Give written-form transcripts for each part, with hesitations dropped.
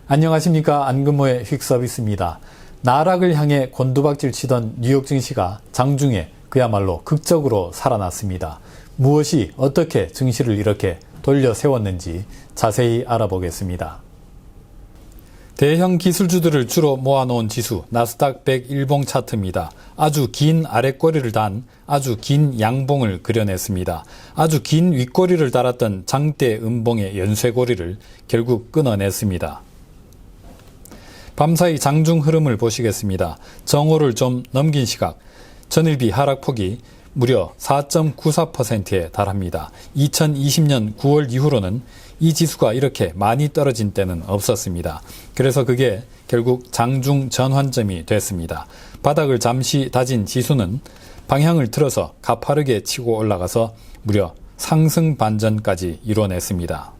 안녕하십니까. 안근모의 휙서비스입니다. 나락을 향해 곤두박질 치던 뉴욕 증시가 장중에 그야말로 극적으로 살아났습니다. 무엇이 어떻게 증시를 이렇게 돌려 세웠는지 자세히 알아보겠습니다. 대형 기술주들을 주로 모아놓은 지수 나스닥 100 일봉 차트입니다. 아주 긴 아랫꼬리를 단 아주 긴 양봉을 그려냈습니다. 아주 긴 윗꼬리를 달았던 장대 음봉의 연쇄고리를 결국 끊어냈습니다. 밤사이 장중 흐름을 보시겠습니다. 정오를 좀 넘긴 시각 전일비 하락폭이 무려 4.94%에 달합니다. 2020년 9월 이후로는 이 지수가 이렇게 많이 떨어진 때는 없었습니다. 그래서 그게 결국 장중 전환점이 됐습니다. 바닥을 잠시 다진 지수는 방향을 틀어서 가파르게 치고 올라가서 무려 상승 반전까지 이뤄냈습니다.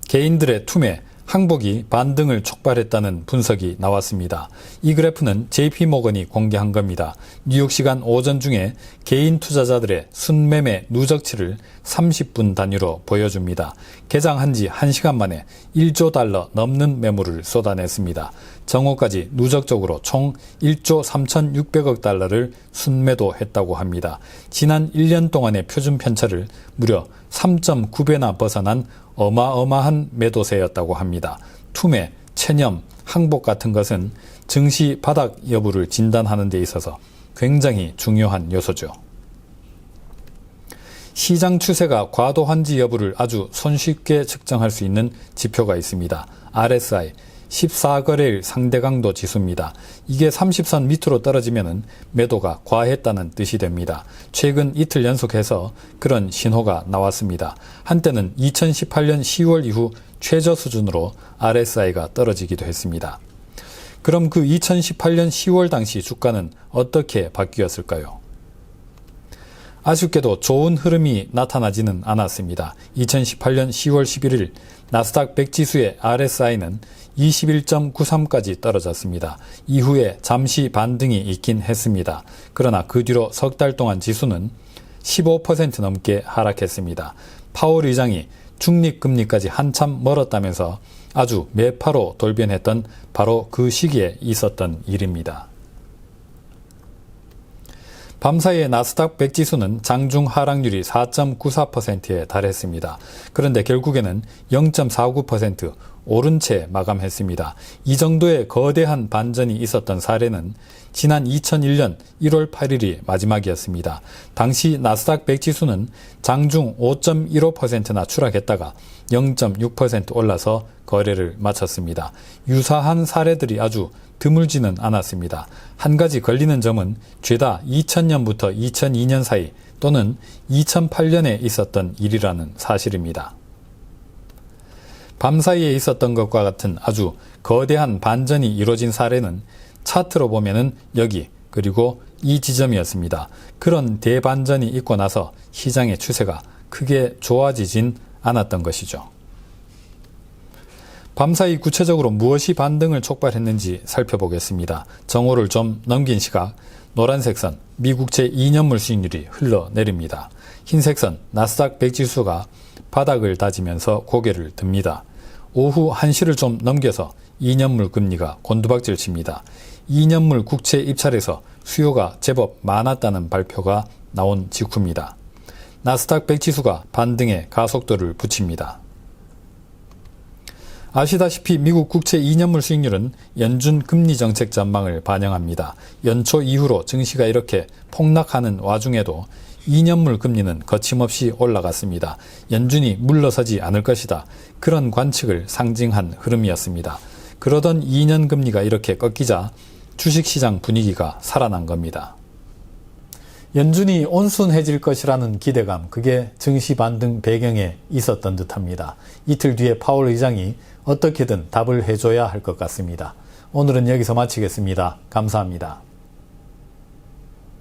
개인들의 투매, 항복이 반등을 촉발했다는 분석이 나왔습니다. 이 그래프는 JP모건이 공개한 겁니다. 뉴욕 시간 오전 중에 개인 투자자들의 순매매 누적치를 30분 단위로 보여줍니다. 개장한 지 1시간 만에 1조 달러 넘는 매물을 쏟아냈습니다. 정오까지 누적적으로 총 1조 3,600억 달러를 순매도했다고 합니다. 지난 1년 동안의 표준 편차를 무려 3.9배나 벗어난 어마어마한 매도세였다고 합니다. 투매, 체념, 항복 같은 것은 증시 바닥 여부를 진단하는 데 있어서 굉장히 중요한 요소죠. 시장 추세가 과도한지 여부를 아주 손쉽게 측정할 수 있는 지표가 있습니다. RSI, 14거래일 상대강도 지수입니다. 이게 30선 밑으로 떨어지면 매도가 과했다는 뜻이 됩니다. 최근 이틀 연속해서 그런 신호가 나왔습니다. 한때는 2018년 10월 이후 최저 수준으로 RSI가 떨어지기도 했습니다. 그럼 그 2018년 10월 당시 주가는 어떻게 바뀌었을까요? 아쉽게도 좋은 흐름이 나타나지는 않았습니다. 2018년 10월 11일 나스닥 100 지수의 RSI는 21.93까지 떨어졌습니다. 이후에 잠시 반등이 있긴 했습니다. 그러나 그 뒤로 석 달 동안 지수는 15% 넘게 하락했습니다. 파월 의장이 중립금리까지 한참 멀었다면서 아주 매파로 돌변했던 바로 그 시기에 있었던 일입니다. 밤사이의 나스닥 100 지수는 장중 하락률이 4.94%에 달했습니다. 그런데 결국에는 0.49% 오른 채 마감했습니다. 이 정도의 거대한 반전이 있었던 사례는 지난 2001년 1월 8일이 마지막이었습니다. 당시 나스닥 100 지수는 장중 5.15%나 추락했다가 0.6% 올라서 거래를 마쳤습니다. 유사한 사례들이 아주 드물지는 않았습니다. 한 가지 걸리는 점은 죄다 2000년부터 2002년 사이 또는 2008년에 있었던 일이라는 사실입니다. 밤사이에 있었던 것과 같은 아주 거대한 반전이 이루어진 사례는 차트로 보면은 여기 그리고 이 지점이었습니다. 그런 대반전이 있고 나서 시장의 추세가 크게 좋아지진 않았던 것이죠. 밤사이 구체적으로 무엇이 반등을 촉발했는지 살펴보겠습니다. 정오를 좀 넘긴 시각 노란색 선 미국채 2년물 수익률이 흘러내립니다. 흰색 선 나스닥 100 지수가 바닥을 다지면서 고개를 듭니다. 오후 1시를 좀 넘겨서 2년물 금리가 곤두박질 칩니다. 2년물 국채 입찰에서 수요가 제법 많았다는 발표가 나온 직후입니다. 나스닥 100 지수가 반등의 가속도를 붙입니다. 아시다시피 미국 국채 2년물 수익률은 연준 금리 정책 전망을 반영합니다. 연초 이후로 증시가 이렇게 폭락하는 와중에도 2년물 금리는 거침없이 올라갔습니다. 연준이 물러서지 않을 것이다. 그런 관측을 상징한 흐름이었습니다. 그러던 2년 금리가 이렇게 꺾이자 주식시장 분위기가 살아난 겁니다. 연준이 온순해질 것이라는 기대감, 그게 증시 반등 배경에 있었던 듯합니다. 이틀 뒤에 파월 의장이 어떻게든 답을 해줘야 할 것 같습니다. 오늘은 여기서 마치겠습니다. 감사합니다.